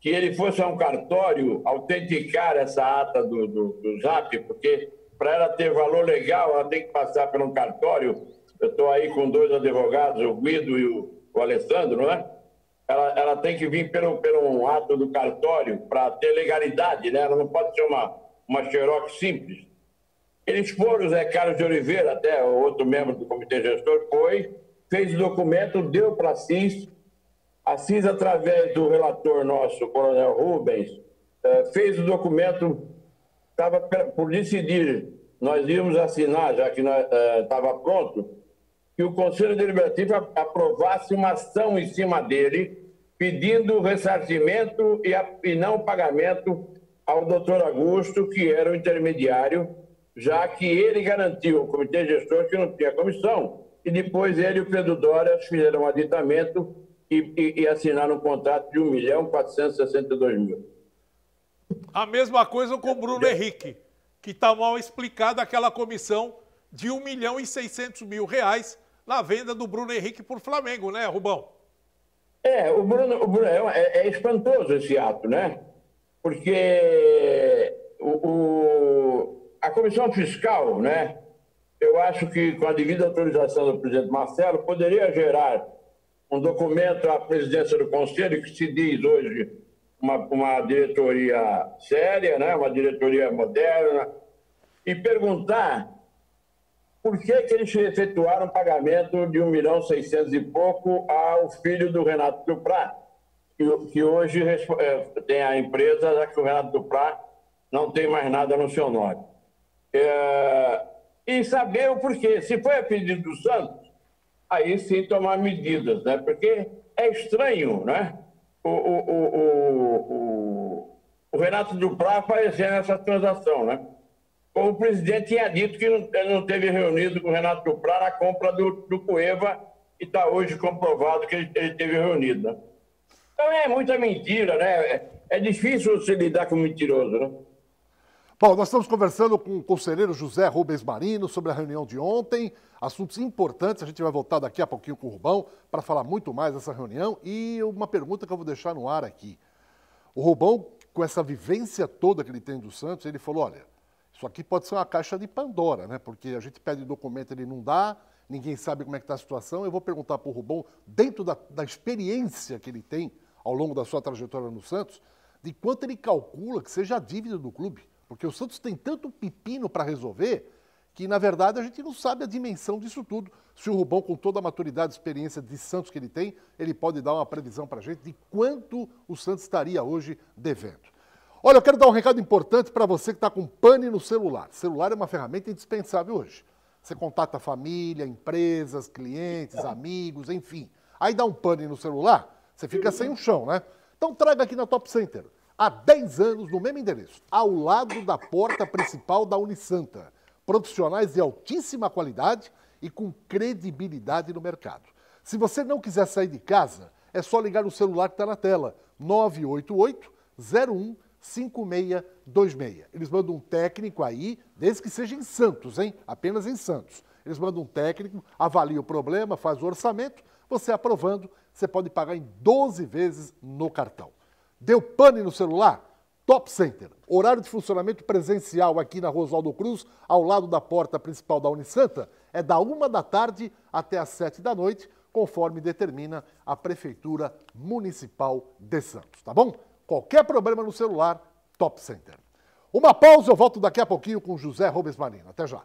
que ele fosse a um cartório autenticar essa ata do Zap, porque para ela ter valor legal, ela tem que passar por um cartório. Eu estou aí com 2 advogados, o Guido e o Alessandro, não é? Ela tem que vir pelo um ato do cartório para ter legalidade, né? Ela não pode ser uma xerox simples. Eles foram, o Zé Carlos de Oliveira, até o outro membro do Comitê Gestor, fez o documento, deu para a CIS, através do relator nosso, o Coronel Rubens, fez o documento, estava por decidir, nós íamos assinar, já que estava pronto, que o Conselho Deliberativo aprovasse uma ação em cima dele, pedindo ressarcimento e não pagamento ao doutor Augusto, que era o intermediário, já que ele garantiu ao Comitê Gestor que não tinha comissão, e depois ele e o Pedro Doria fizeram um aditamento e assinaram um contrato de R$1.462.000. A mesma coisa com o Bruno Henrique, que está mal explicada aquela comissão de R$1.600.000 na venda do Bruno Henrique por Flamengo, né, Rubão? O Bruno é espantoso esse ato, né? Porque a comissão fiscal, né? Eu acho que com a devida autorização do presidente Marcelo, poderia gerar um documento à presidência do Conselho que se diz hoje uma diretoria séria, né? Uma diretoria moderna, e perguntar por que eles efetuaram um pagamento de R$1.600.000 e pouco ao filho do Renato Duprat, que hoje tem a empresa, já que o Renato Duprat não tem mais nada no seu nome. E saber o porquê. Se foi a pedido do Santos, aí sim tomar medidas, né? Porque é estranho, né? O Renato Duprat aparecer nessa transação, né? Como o presidente tinha dito que ele não teve reunido com o Renato Duprat na compra do Cueva, e está hoje comprovado que ele teve reunido, né? Então é muita mentira, né? É difícil você lidar com mentiroso, né? Bom, nós estamos conversando com o conselheiro José Rubens Marino sobre a reunião de ontem, assuntos importantes, a gente vai voltar daqui a pouquinho com o Rubão para falar muito mais dessa reunião, e uma pergunta que eu vou deixar no ar aqui. O Rubão, com essa vivência toda que ele tem do Santos, ele falou, olha, isso aqui pode ser uma caixa de Pandora, né? Porque a gente pede documento, ele não dá, ninguém sabe como é que está a situação. Eu vou perguntar para o Rubão, dentro da experiência que ele tem ao longo da sua trajetória no Santos, de quanto ele calcula que seja a dívida do clube. Porque o Santos tem tanto pepino para resolver que, na verdade, a gente não sabe a dimensão disso tudo. Se o Rubão, com toda a maturidade e experiência de Santos que ele tem, ele pode dar uma previsão para a gente de quanto o Santos estaria hoje devendo. Olha, eu quero dar um recado importante para você que está com pane no celular. Celular é uma ferramenta indispensável hoje. Você contata a família, empresas, clientes, amigos, enfim. Aí dá um pane no celular, você fica sem o chão, né? Então traga aqui na Top Center. Há 10 anos, no mesmo endereço, ao lado da porta principal da Unisanta. Profissionais de altíssima qualidade e com credibilidade no mercado. Se você não quiser sair de casa, é só ligar no celular que está na tela, 988-01-5626. Eles mandam um técnico aí, desde que seja em Santos, hein? Apenas em Santos. Eles mandam um técnico, avalia o problema, faz o orçamento, você aprovando, você pode pagar em 12 vezes no cartão. Deu pane no celular? Top Center. Horário de funcionamento presencial aqui na Rua Oswaldo Cruz, ao lado da porta principal da Unisanta, é da 1 da tarde até às 7 da noite, conforme determina a Prefeitura Municipal de Santos, tá bom? Qualquer problema no celular, Top Center. Uma pausa, eu volto daqui a pouquinho com José Rubens Marino. Até já.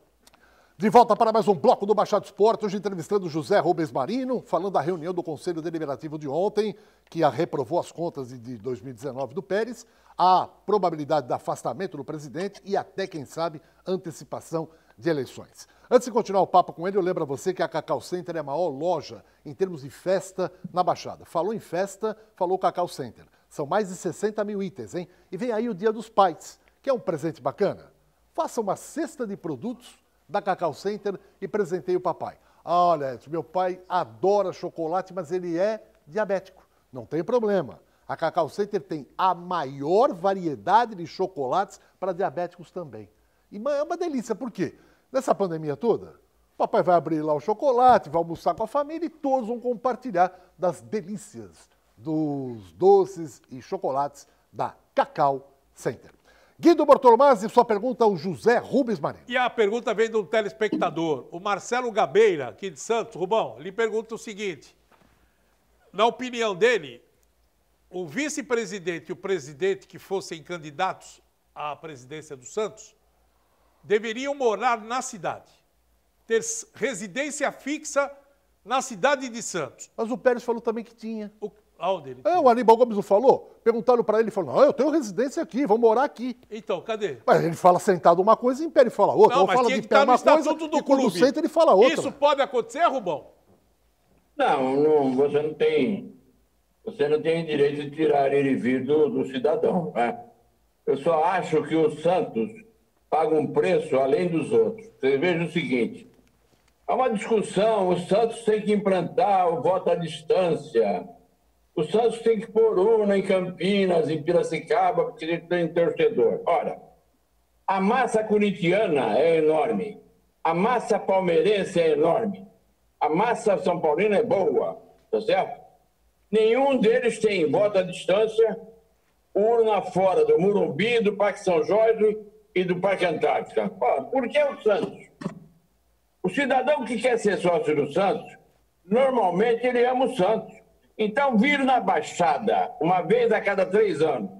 De volta para mais um bloco do Baixado Esporte, hoje entrevistando José Rubens Marino, falando da reunião do Conselho Deliberativo de ontem, que reprovou as contas de 2019 do Pérez, a probabilidade de afastamento do presidente e até, quem sabe, antecipação de eleições. Antes de continuar o papo com ele, eu lembro a você que a Cacau Center é a maior loja em termos de festa na Baixada. Falou em festa, falou Cacau Center. São mais de 60 mil itens, hein? E vem aí o Dia dos Pais, que é um presente bacana. Faça uma cesta de produtos da Cacau Center e presenteie o papai. Olha, meu pai adora chocolate, mas ele é diabético. Não tem problema. A Cacau Center tem a maior variedade de chocolates para diabéticos também. E é uma delícia, por quê? Nessa pandemia toda, o papai vai abrir lá o chocolate, vai almoçar com a família e todos vão compartilhar das delícias dos doces e chocolates da Cacau Center. Guido Bortolomazzi, sua pergunta ao José Rubens Marino. E a pergunta vem de um telespectador, o Marcelo Gabeira, aqui de Santos. Rubão, ele pergunta o seguinte, na opinião dele, o vice-presidente e o presidente que fossem candidatos à presidência do Santos deveriam morar na cidade, ter residência fixa na cidade de Santos. Mas o Pérez falou também que tinha. Aonde ele o Aníbal Gomes não falou? Perguntaram para ele, ele falou, não, eu tenho residência aqui, vou morar aqui. Então, cadê? Mas ele fala sentado uma coisa e em pé ele fala outra. Não, mas fala tinha de que pé estar no uma coisa estatuto do e quando clube. senta ele fala outra. Isso pode acontecer, Rubão? Não, você não tem direito de tirar ele e vir do cidadão, né? Eu só acho que o Santos paga um preço além dos outros. Você veja o seguinte, há uma discussão, o Santos tem que implantar o voto à distância. O Santos tem que pôr urna em Campinas, em Piracicaba, porque ele tem torcedor. Ora, a massa corintiana é enorme. A massa palmeirense é enorme. A massa são paulina é boa, tá certo? Nenhum deles tem voto à distância, urna fora do Morumbi, do Parque São Jorge e do Parque Antártica. Ora, por que o Santos? O cidadão que quer ser sócio do Santos, normalmente ele ama o Santos. Então, vir na Baixada, uma vez a cada 3 anos,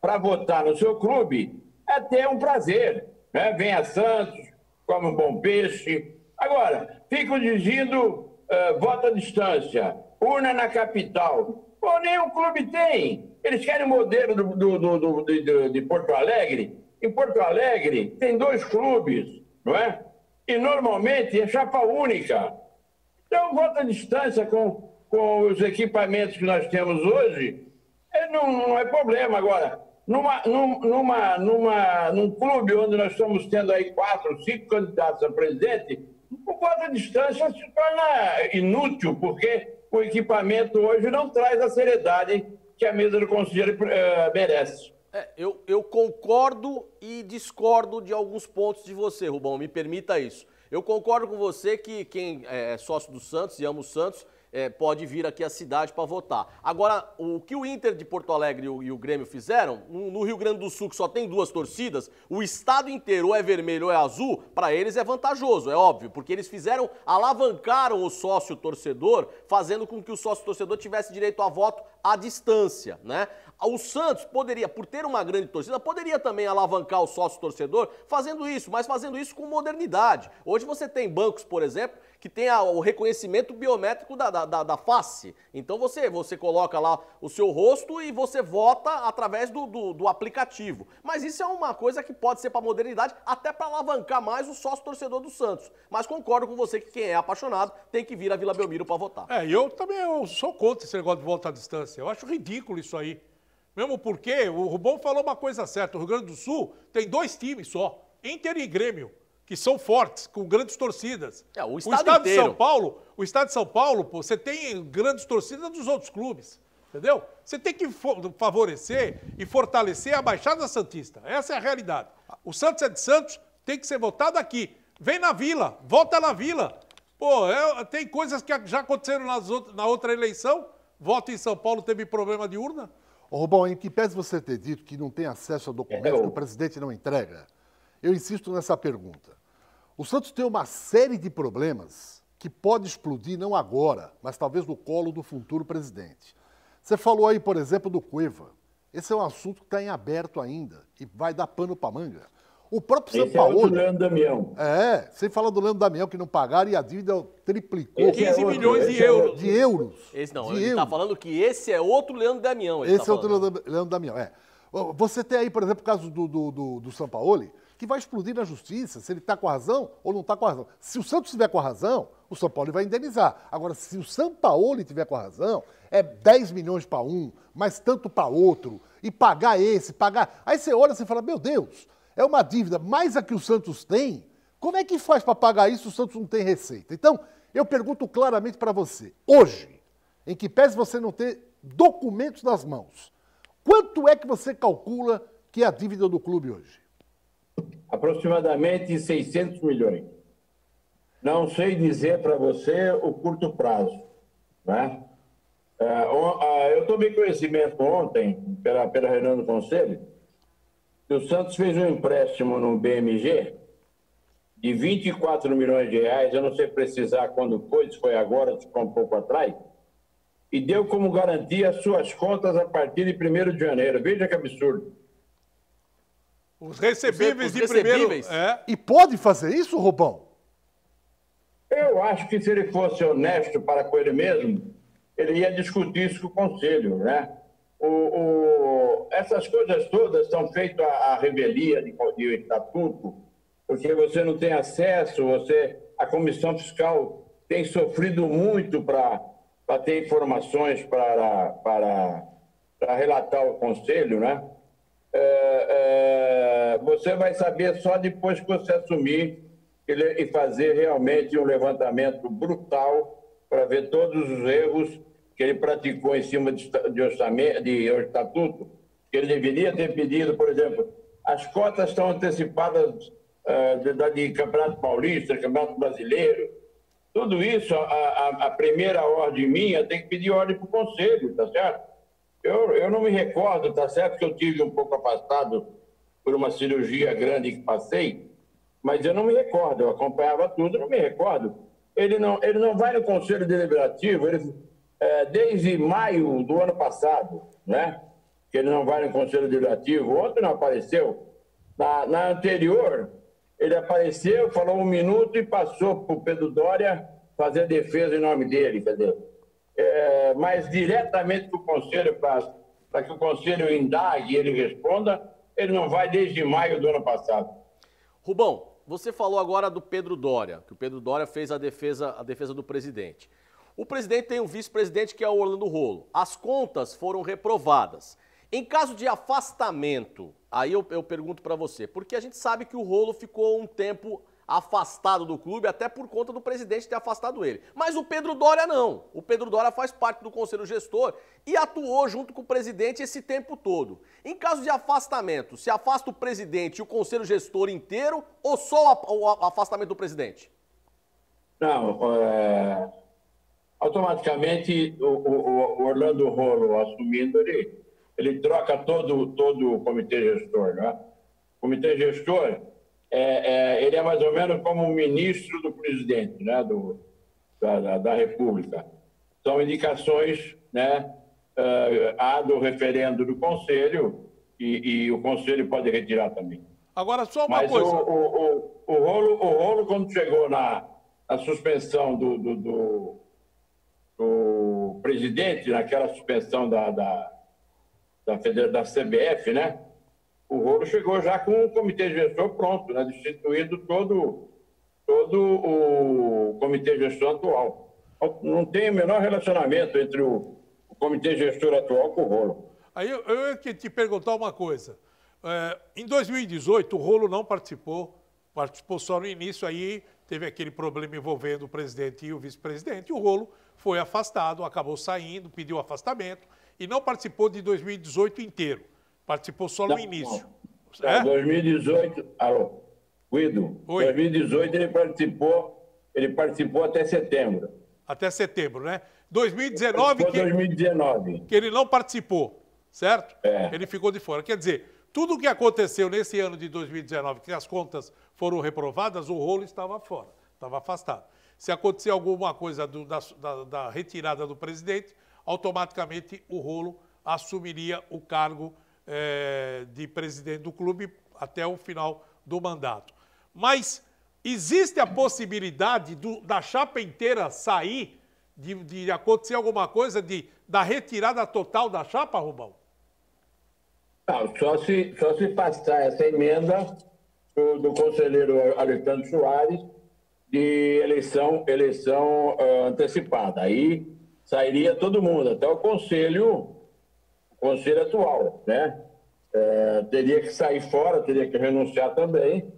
para votar no seu clube, é ter um prazer. Né? Vem a Santos, come um bom peixe. Agora, ficam dizendo voto à distância, urna na capital. Pô, nenhum clube tem. Eles querem o modelo de Porto Alegre. Em Porto Alegre, tem 2 clubes, não é? E, normalmente, é chapa única. Então, voto à distância com os equipamentos que nós temos hoje, não é problema. Agora, num clube onde nós estamos tendo aí 4, 5 candidatos a presidente, o voto à distância se torna inútil, porque o equipamento hoje não traz a seriedade que a mesa do conselho merece. Eu concordo e discordo de alguns pontos de você, Rubão, me permita isso. Eu concordo com você que quem é sócio do Santos e ama o Santos pode vir aqui à cidade para votar. Agora, o que o Inter de Porto Alegre e o Grêmio fizeram, no Rio Grande do Sul, que só tem 2 torcidas, o estado inteiro ou é vermelho ou é azul, para eles é vantajoso, é óbvio, porque eles alavancaram o sócio-torcedor, fazendo com que o sócio-torcedor tivesse direito a voto à distância, né? O Santos poderia, por ter uma grande torcida, poderia também alavancar o sócio-torcedor fazendo isso, mas fazendo isso com modernidade. Hoje você tem bancos, por exemplo, que tem o reconhecimento biométrico da face. Então você coloca lá o seu rosto e você vota através do aplicativo. Mas isso é uma coisa que pode ser para modernidade, até para alavancar mais o sócio-torcedor do Santos. Mas concordo com você que quem é apaixonado tem que vir a Vila Belmiro para votar. Eu também sou contra esse negócio de voto à distância. Eu acho ridículo isso aí. Mesmo porque o Rubão falou uma coisa certa. O Rio Grande do Sul tem 2 times só, Inter e Grêmio, que são fortes, com grandes torcidas. O estado de São Paulo, pô, você tem grandes torcidas dos outros clubes, entendeu? Você tem que favorecer e fortalecer a Baixada Santista. Essa é a realidade. O Santos é de Santos, tem que ser votado aqui. Vem na Vila, vota na Vila. Pô, tem coisas que já aconteceram na outra eleição. Voto em São Paulo teve problema de urna. Ô, Rubão, em que pese você ter dito que não tem acesso a documentos que o presidente não entrega, eu insisto nessa pergunta. O Santos tem uma série de problemas que pode explodir não agora, mas talvez no colo do futuro presidente. Você falou aí, por exemplo, do Cueva. Esse é um assunto que está em aberto ainda e vai dar pano para manga. O próprio São Paulo... Esse é o Leandro Damião. Sem falar do Leandro Damião, que não pagaram e a dívida triplicou. 15 milhões de euros. De euros. Ele está falando que esse é outro Leandro Damião. Esse é outro Leandro Damião, Você tem aí, por exemplo, o caso do Sampaoli, que vai explodir na justiça, se ele está com a razão ou não está com a razão. Se o Santos estiver com a razão, o São Paulo vai indenizar. Agora, se o Sampaoli estiver com a razão, é 10 milhões para um, mais tanto para outro, e pagar esse, pagar... Aí você olha e fala, meu Deus, é uma dívida mais a que o Santos tem, como é que faz para pagar isso se o Santos não tem receita? Então, eu pergunto claramente para você, hoje, em que pese você não ter documentos nas mãos, quanto é que você calcula que é a dívida do clube hoje? Aproximadamente 600 milhões. Não sei dizer para você o curto prazo. Né? Eu tomei conhecimento ontem, pela reunião do Conselho, que o Santos fez um empréstimo no BMG de 24 milhões de reais, eu não sei precisar quando foi, se foi agora, se foi um pouco atrás, e deu como garantia as suas contas a partir de 1º de janeiro. Veja que absurdo. Os recebíveis de primeiro... E pode fazer isso, Rubão? Eu acho que se ele fosse honesto para com ele mesmo, ele ia discutir isso com o Conselho, né? Essas coisas todas são feitas à revelia de estatuto, porque você não tem acesso, a Comissão Fiscal tem sofrido muito para ter informações para relatar ao Conselho, né? Você vai saber só depois que você assumir e fazer realmente um levantamento brutal para ver todos os erros que ele praticou em cima de orçamento, de estatuto, que ele deveria ter pedido, por exemplo, as cotas estão antecipadas de Campeonato Paulista, Campeonato Brasileiro. Tudo isso, a primeira ordem minha tem que pedir ordem para o Conselho, tá certo? Eu não me recordo, tá certo que eu tive um pouco afastado por uma cirurgia grande que passei, mas eu não me recordo, eu acompanhava tudo, não me recordo. Ele não vai no Conselho Deliberativo, desde maio do ano passado, né? Que ele não vai no Conselho Deliberativo. Ontem não apareceu. Na anterior, ele apareceu, falou 1 minuto e passou para o Pedro Doria fazer a defesa em nome dele, quer dizer. Mas diretamente para o Conselho, para que o Conselho indague e ele responda, ele não vai desde maio do ano passado. Rubão, você falou agora do Pedro Doria, que o Pedro Doria fez a defesa do presidente. O presidente tem um vice-presidente que é o Orlando Rolo. As contas foram reprovadas. Em caso de afastamento, aí eu pergunto para você, porque a gente sabe que o Rolo ficou um tempo afastado do clube, até por conta do presidente ter afastado ele. Mas o Pedro Doria não. O Pedro Doria faz parte do Conselho Gestor e atuou junto com o presidente esse tempo todo. Em caso de afastamento, se afasta o presidente e o Conselho Gestor inteiro ou só o afastamento do presidente? Não, automaticamente o Orlando Rolo assumindo, ele troca todo o comitê gestor, né? O comitê gestor, ele é mais ou menos como o ministro do presidente, né? da República. São indicações, né? Há do referendo do Conselho e o Conselho pode retirar também. Agora, só uma coisa. O Rolo, quando chegou na suspensão do presidente, naquela suspensão da CBF, né? O Rolo chegou já com o comitê gestor pronto, né? Destituído todo o comitê gestor atual. Não tem o menor relacionamento entre o comitê gestor atual com o Rolo. Aí eu ia te perguntar uma coisa. Em 2018, o Rolo não participou só no início, aí teve aquele problema envolvendo o presidente e o vice-presidente. O Rolo foi afastado, acabou saindo, pediu afastamento e não participou de 2018 inteiro. Participou só no início. 2018, alô, Guido, Oi. 2018 ele participou até setembro. Até setembro, né? 2019 que ele não participou, certo? Ele ficou de fora. Quer dizer, tudo o que aconteceu nesse ano de 2019, que as contas foram reprovadas, o Rolo estava fora, estava afastado. Se acontecer alguma coisa da retirada do presidente, automaticamente o Rolo assumiria o cargo de presidente do clube até o final do mandato. Mas existe a possibilidade da chapa inteira sair, de acontecer alguma coisa da retirada total da chapa, Rubão? Não, só se passar essa emenda do conselheiro Alexandre Soares de eleição antecipada. Aí sairia todo mundo, até o conselho atual, né? Teria que sair fora, teria que renunciar também,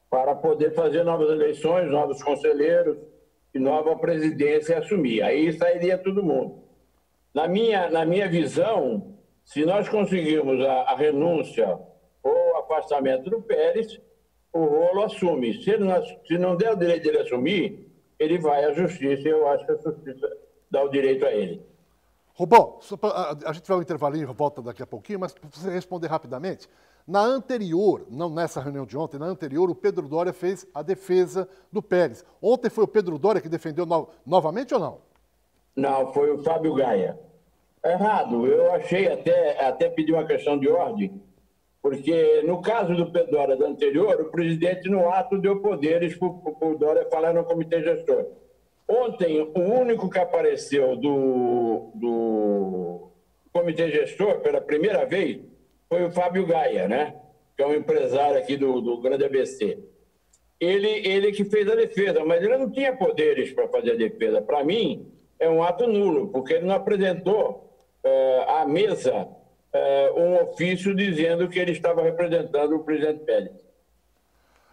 para poder fazer novas eleições, novos conselheiros e nova presidência assumir. Aí sairia todo mundo. Na minha visão, se nós conseguirmos a renúncia ou afastamento do Pérez, o Rolo assume. Se não der o direito dele assumir, ele vai à justiça e eu acho que a justiça dá o direito a ele. Rubão, a gente vai ao intervalinho, volta daqui a pouquinho, mas para você responder rapidamente, na anterior, não nessa reunião de ontem, na anterior, o Pedro Doria fez a defesa do Pérez. Ontem foi o Pedro Doria que defendeu novamente ou não? Não, foi o Fábio Gaia. Errado, eu achei até pedir uma questão de ordem, porque no caso do Pedro Doria da anterior, o presidente no ato deu poderes para o Doria falar no comitê gestor. Ontem, o único que apareceu do comitê gestor pela primeira vez foi o Fábio Gaia, né? Que é um empresário aqui do Grande ABC. Ele que fez a defesa, mas ele não tinha poderes para fazer a defesa. Para mim, é um ato nulo, porque ele não apresentou à mesa um ofício dizendo que ele estava representando o presidente Pérez.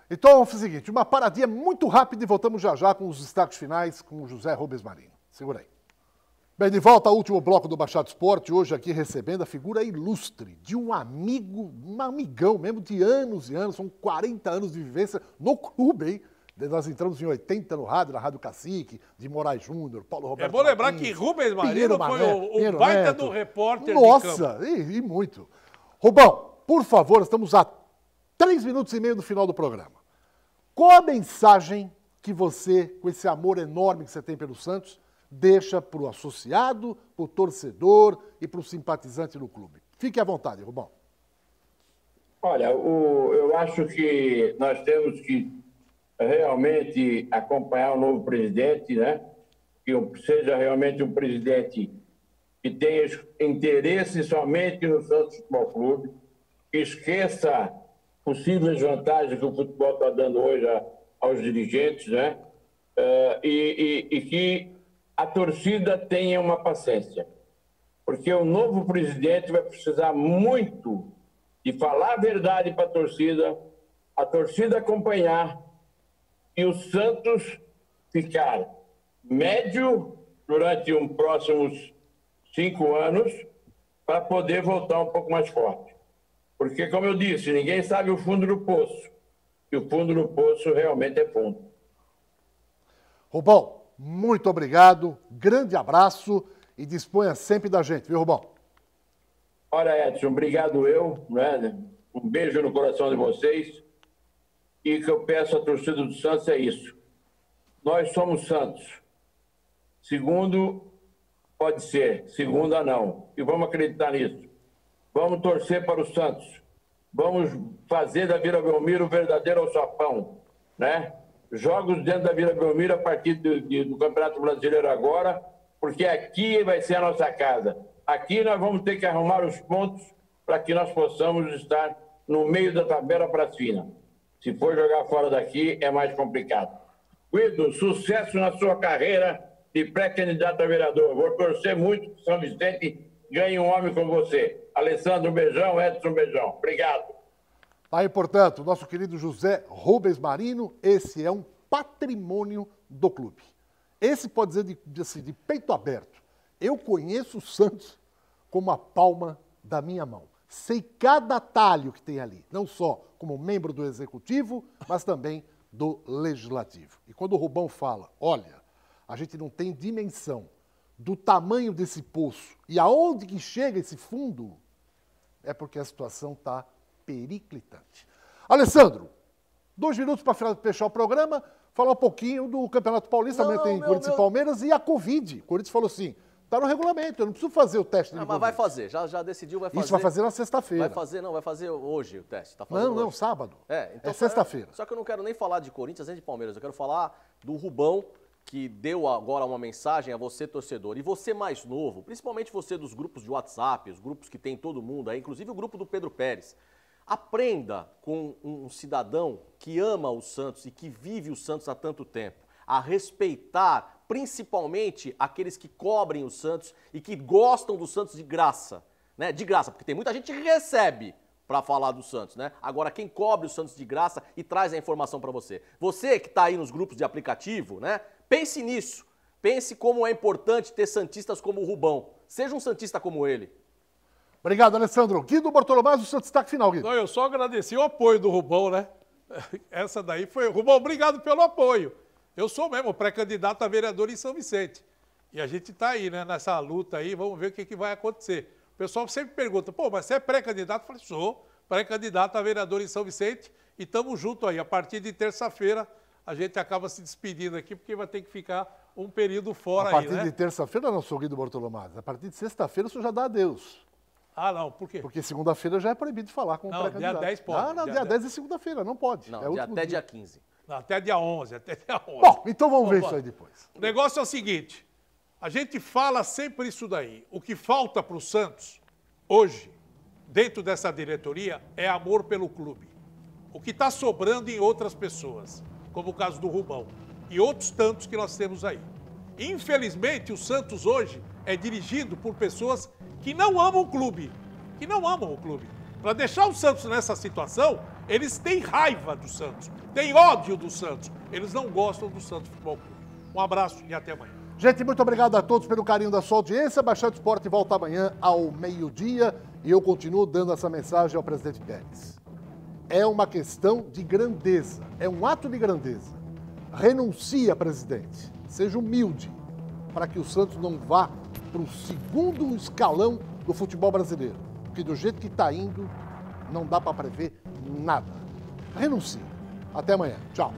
Então, é o seguinte, uma paradinha muito rápida e voltamos já já com os destaques finais com o José Rubens Marinho. Segura aí. Bem, de volta ao último bloco do Baixado Esporte, hoje aqui recebendo a figura ilustre de um amigo, um amigão mesmo de anos e anos, são 40 anos de vivência no clube, hein? Nós entramos em 80 no rádio, na Rádio Cacique, de Moraes Júnior, Paulo Roberto. É bom lembrar Martins, que Rubens Marino Pinheiro foi Mané, o Pinheiro baita Neto. do repórter de campo. Nossa, e muito. Rubão, por favor, estamos a 3 minutos e meio do final do programa. Qual a mensagem que você, com esse amor enorme que você tem pelo Santos, deixa para o associado, para o torcedor e para o simpatizante do clube? Fique à vontade, Rubão. Olha, eu acho que nós temos que realmente acompanhar o novo presidente, né? Que seja realmente um presidente que tenha interesse somente no Santos Futebol Clube, que esqueça possíveis vantagens que o futebol está dando hoje aos dirigentes, né? E que a torcida tenha uma paciência, porque o novo presidente vai precisar muito de falar a verdade para a torcida acompanhar e o Santos ficar médio durante os próximos 5 anos para poder voltar um pouco mais forte. Porque, como eu disse, ninguém sabe o fundo do poço. E o fundo do poço realmente é fundo. Rubão, muito obrigado, grande abraço e disponha sempre da gente, viu, Rubão? Olha, Edson, obrigado eu, né? Um beijo no coração de vocês. E o que eu peço à torcida do Santos é isso. Nós somos Santos. Segundo, pode ser. Segunda, não. E vamos acreditar nisso. Vamos torcer para o Santos. Vamos fazer da Vila Belmiro o verdadeiro alçapão, né? Jogos dentro da Vila Belmiro a partir do Campeonato Brasileiro agora, porque aqui vai ser a nossa casa. Aqui nós vamos ter que arrumar os pontos para que nós possamos estar no meio da tabela para cima. Se for jogar fora daqui, é mais complicado. Guido, sucesso na sua carreira de pré-candidato a vereador. Vou torcer muito que São Vicente ganhe um homem como você. Alessandro, um beijão. Edson, um beijão. Obrigado. Aí, portanto, nosso querido José Rubens Marino, esse é um patrimônio do clube. Esse pode dizer de peito aberto. Eu conheço o Santos como a palma da minha mão. Sei cada atalho que tem ali, não só como membro do Executivo, mas também do Legislativo. E quando o Rubão fala, olha, a gente não tem dimensão do tamanho desse poço e aonde que chega esse fundo, é porque a situação está periclitante. Alessandro, 2 minutos para fechar o programa, falar um pouquinho do Campeonato Paulista, amanhã tem Corinthians e Palmeiras e a Covid. O Corinthians falou assim, está no regulamento, eu não preciso fazer o teste de Covid. Mas vai fazer, já decidiu, vai fazer. Isso vai fazer na sexta-feira. Vai fazer hoje o teste. Tá Não, sábado. Então, é sexta-feira. Só que eu não quero nem falar de Corinthians nem de Palmeiras, eu quero falar do Rubão, que deu agora uma mensagem a você, torcedor, e você mais novo, principalmente você dos grupos de WhatsApp, os grupos que tem todo mundo aí, inclusive o grupo do Pedro Pérez. Aprenda com um cidadão que ama o Santos e que vive o Santos há tanto tempo, a respeitar principalmente aqueles que cobrem o Santos e que gostam do Santos de graça, né? De graça, porque tem muita gente que recebe para falar do Santos, né? Agora, quem cobre o Santos de graça e traz a informação para você. Você que está aí nos grupos de aplicativo, né? Pense nisso. Pense como é importante ter santistas como o Rubão. Seja um santista como ele. Obrigado, Alessandro. Guido Bortolomás, o seu destaque final, Guido. Não, eu só agradeci o apoio do Rubão, né? Essa daí foi... Rubão, obrigado pelo apoio. Eu sou mesmo pré-candidato a vereador em São Vicente. E a gente está aí, né, nessa luta aí, vamos ver o que vai acontecer. O pessoal sempre pergunta, pô, mas você é pré-candidato? Eu falei, sou pré-candidato a vereador em São Vicente e estamos juntos aí. A partir de terça-feira a gente acaba se despedindo aqui, porque vai ter que ficar um período fora aí, né? A partir de terça-feira não, sou Guido Bortolomás. A partir de sexta-feira o senhor já dá adeus. Ah, não, por quê? Porque segunda-feira já é proibido de falar com o pré-candidato. Dia 10 pode. Não, dia 10 é segunda-feira, não pode. Não, é até dia 15. Não, até dia 11. Bom, então vamos ver isso aí depois. O negócio é o seguinte, a gente fala sempre isso daí. O que falta para o Santos, hoje, dentro dessa diretoria, é amor pelo clube. O que está sobrando em outras pessoas, como o caso do Rubão, e outros tantos que nós temos aí. Infelizmente, o Santos hoje é dirigido por pessoas que não amam o clube. Para deixar o Santos nessa situação, eles têm raiva do Santos, têm ódio do Santos. Eles não gostam do Santos Futebol Clube. Um abraço e até amanhã. Gente, muito obrigado a todos pelo carinho da sua audiência. Baixada Esporte volta amanhã ao meio-dia e eu continuo dando essa mensagem ao presidente Pérez. É uma questão de grandeza, é um ato de grandeza. Renuncie, presidente. Seja humilde para que o Santos não vá para o segundo escalão do futebol brasileiro. Porque do jeito que está indo, não dá para prever nada. Renuncie. Até amanhã. Tchau.